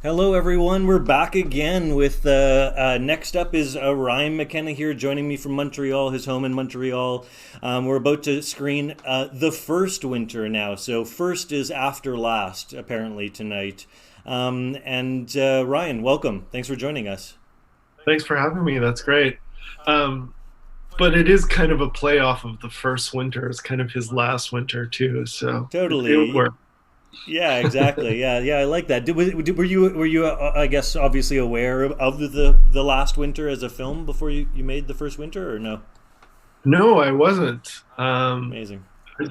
Hello, everyone. We're back again with next up is Ryan McKenna here, joining me from Montreal, his home in Montreal. We're about to screen The First Winter now. So, first is after last, apparently, tonight. Ryan, welcome. Thanks for joining us. Thanks for having me. That's great. Um, but it is kind of a play off of the first winter. It's kind of his last winter too, so it Totally. worked. Yeah, exactly. Yeah, I like that. Were you, I guess, obviously aware of the last winter as a film before you made The First Winter, or no? No, I wasn't. Amazing.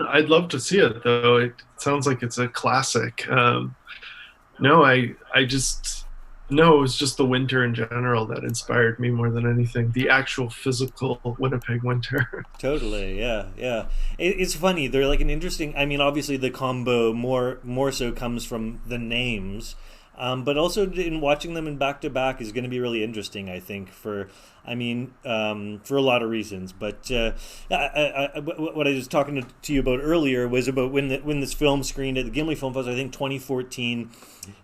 I'd love to see it though. It sounds like it's a classic. No, I just no, it was just the winter in general that inspired me more than anything. The actual physical Winnipeg winter. Totally, yeah. It's funny. They're like an interesting. I mean, obviously the combo more so comes from the names, but also in watching them in back to back is going to be really interesting. I think for a lot of reasons. But what I was talking to you about earlier was about when this film screened at the Gimli Film Fest. I think 2014,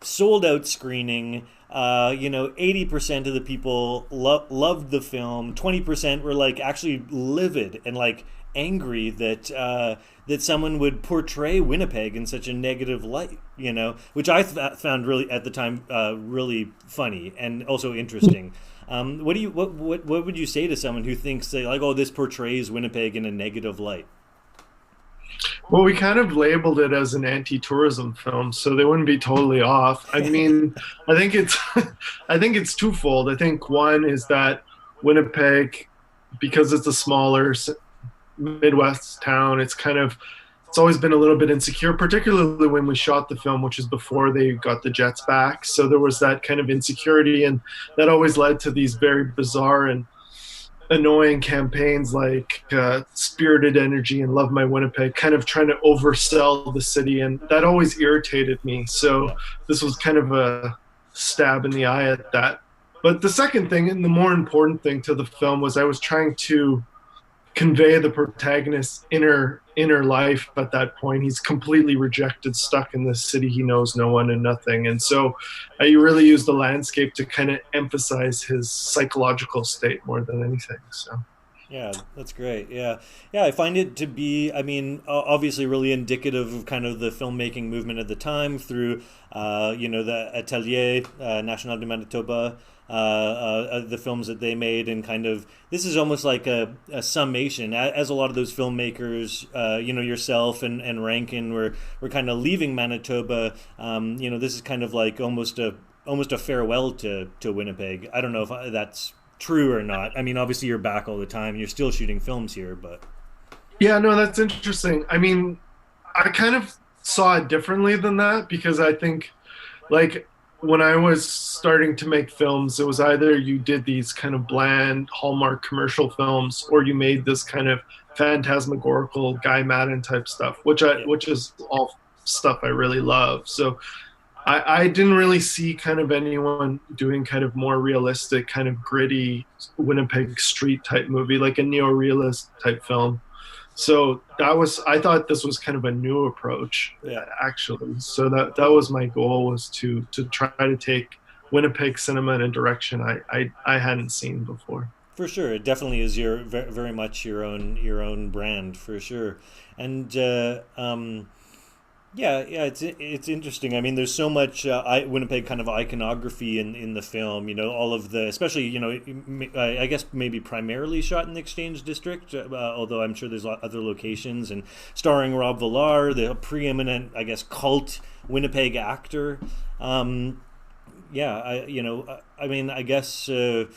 sold out screening. 80% of the people loved the film. 20% were like actually livid and like angry that someone would portray Winnipeg in such a negative light. Which I found really at the time really funny and also interesting. What would you say to someone who thinks that, like, oh, this portrays Winnipeg in a negative light? Well, we kind of labeled it as an anti-tourism film, so they wouldn't be totally off. I mean, I think it's I think it's twofold. I think one is that Winnipeg, because it's a smaller Midwest town, it's always been a little bit insecure, particularly when we shot the film, which is before they got the Jets back. So there was that kind of insecurity, and that always led to these very bizarre and annoying campaigns like Spirited Energy and Love My Winnipeg, kind of trying to oversell the city, and that always irritated me. So Yeah. this was kind of a stab in the eye at that. But the second thing, and the more important thing to the film, was I was trying to convey the protagonist's inner life at that point. He's completely rejected, stuck in this city. He knows no one and nothing. And so I really use the landscape to kind of emphasize his psychological state more than anything. So Yeah, that's great. Yeah. I find it to be, I mean, obviously really indicative of kind of the filmmaking movement at the time through, the Atelier National de Manitoba, the films that they made, and kind of this is almost like a summation, as a lot of those filmmakers, yourself and Rankin were kind of leaving Manitoba. This is kind of like almost a farewell to Winnipeg. I don't know if that's true or not. I mean, obviously you're back all the time. You're still shooting films here, but yeah, no, that's interesting. I mean, I kind of saw it differently than that because I think like when I was starting to make films, it was either you did these kind of bland Hallmark commercial films or you made this kind of phantasmagorical Guy Madden type stuff, yeah, which is all stuff I really love. So I didn't really see kind of anyone doing kind of more realistic, kind of gritty Winnipeg street type movie, like a neo-realist type film. So I thought this was kind of a new approach, yeah. actually. So that was my goal, was to try to take Winnipeg cinema in a direction I hadn't seen before. For sure, it definitely is very much your own brand for sure, and yeah, it's interesting. I mean, there's so much Winnipeg kind of iconography in the film. All of the, especially I guess maybe primarily shot in the Exchange District, although I'm sure there's other locations. And starring Rob Villar, the preeminent, I guess, cult Winnipeg actor. Yeah, I mean, I guess you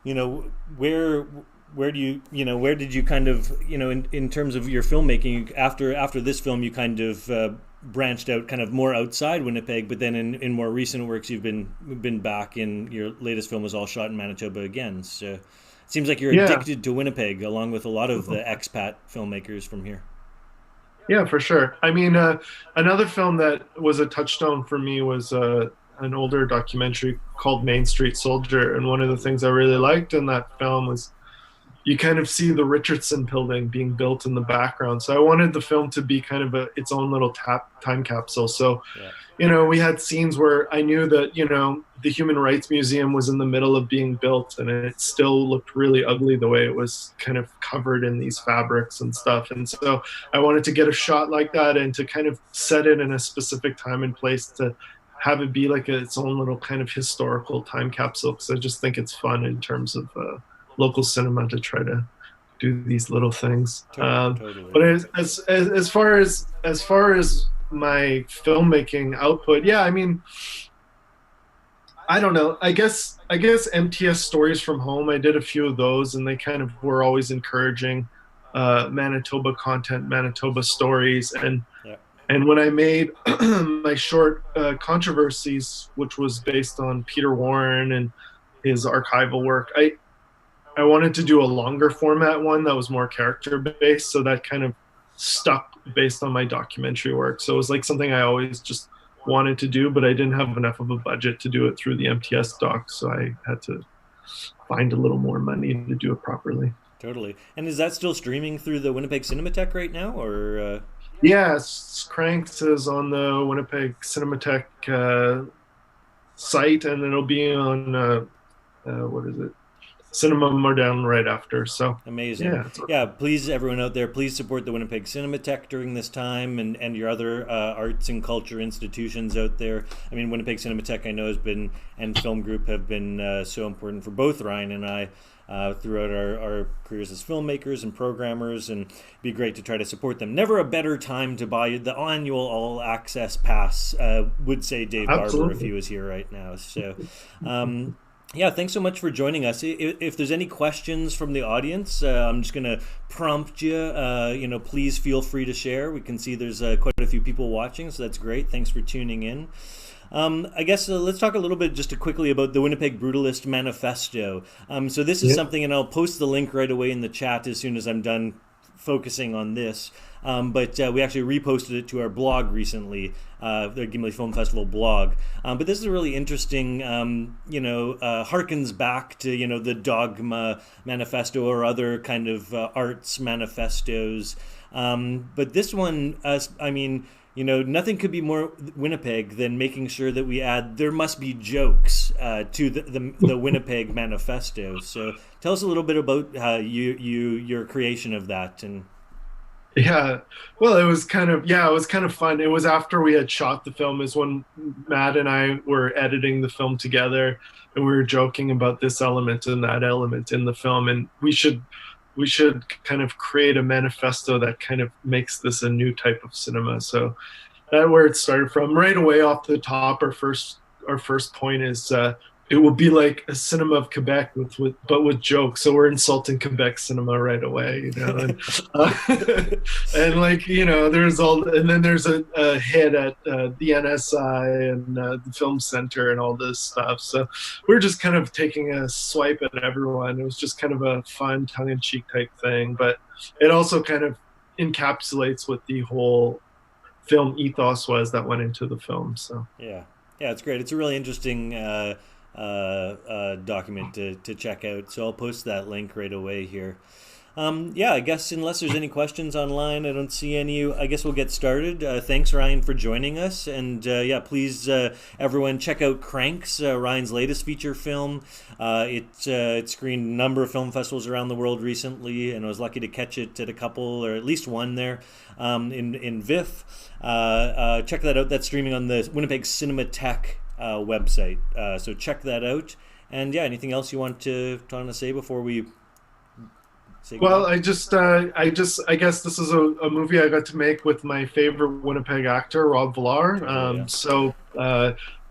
know where where did you kind of, in terms of your filmmaking, after this film you kind of branched out kind of more outside Winnipeg, but then in more recent works you've been back in your latest film was all shot in Manitoba again. So it seems like you're Yeah, addicted to Winnipeg along with a lot of the expat filmmakers from here. yeah, for sure. I mean, another film that was a touchstone for me was an older documentary called Main Street Soldier, and one of the things I really liked in that film was you kind of see the Richardson building being built in the background. So I wanted the film to be kind of its own little time capsule. So, Yeah. we had scenes where I knew that, the Human Rights Museum was in the middle of being built and it still looked really ugly the way it was kind of covered in these fabrics and stuff. And so I wanted to get a shot like that and to kind of set it in a specific time and place to have it be like its own little kind of historical time capsule. Because I just think it's fun in terms of local cinema to try to do these little things. Totally. But as far as my filmmaking output, yeah, I mean, I don't know. I guess MTS Stories from Home. I did a few of those, and they kind of were always encouraging Manitoba content, Manitoba stories, Yeah. and when I made my short Controversies, which was based on Peter Warren and his archival work, I wanted to do a longer format one that was more character based, so that kind of stuck based on my documentary work. So it was like something I always just wanted to do, but I didn't have enough of a budget to do it through the MTS doc, so I had to find a little more money to do it properly. Totally. And is that still streaming through the Winnipeg Cinematheque right now, or? Yes, Cranks is on the Winnipeg Cinematheque site, and it'll be on what is it? Cinema Moderne right after. So Amazing. yeah, Yeah, please, everyone out there, please support the Winnipeg Cinematheque during this time, and your other arts and culture institutions out there. I mean, Winnipeg Cinematheque, I know, has been, and Film Group have been so important for both Ryan and I throughout our careers as filmmakers and programmers, and it'd be great to try to support them. Never a better time to buy the annual all access pass, would say Dave absolutely. Barber if he was here right now. So yeah, thanks so much for joining us. If there's any questions from the audience, I'm just going to prompt you. Please feel free to share. We can see there's quite a few people watching, so that's great. Thanks for tuning in. I guess let's talk a little bit just quickly about the Winnipeg Brutalist Manifesto. So this is something, and I'll post the link right away in the chat as soon as I'm done focusing on this. But we actually reposted it to our blog recently, the Gimli Film Festival blog. But this is a really interesting, harkens back to, the Dogma Manifesto or other kind of arts manifestos. But this one, nothing could be more Winnipeg than making sure that we add "there must be jokes" to the Winnipeg Manifesto. So tell us a little bit about your creation of that. And yeah, well, it was kind of fun. It was after we had shot the film, is when Matt and I were editing the film together, and we were joking about this element and that element in the film, and we should kind of create a manifesto that kind of makes this a new type of cinema. So that's where it started from. Right away off the top, our first point is it will be like a cinema of Quebec but with jokes. So we're insulting Quebec cinema right away, and, and then there's a hit at the NSI and the Film Center and all this stuff. So we're just kind of taking a swipe at everyone. It was just kind of a fun tongue-in-cheek type thing, but it also kind of encapsulates what the whole film ethos was that went into the film. So yeah, it's great. It's a really interesting document to check out, so I'll post that link right away here. I guess unless there's any questions online, I don't see any. I guess we'll get started. Thanks, Ryan, for joining us, and please, everyone, check out Cranks, Ryan's latest feature film. It screened a number of film festivals around the world recently, and I was lucky to catch it at a couple, or at least one there, in VIF. Check that out. That's streaming on the Winnipeg Cinematheque website, so check that out. And anything else you want to say before we say goodbye? Well, I guess this is a movie I got to make with my favorite Winnipeg actor, Rob Villar. So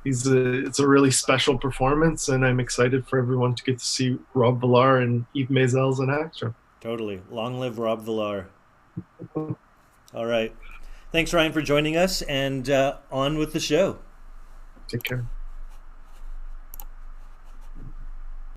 it's a really special performance, and I'm excited for everyone to get to see Rob Villar and Yves Maisel as an actor. Totally. Long live Rob Villar. All right. Thanks, Ryan, for joining us, and on with the show. Take care.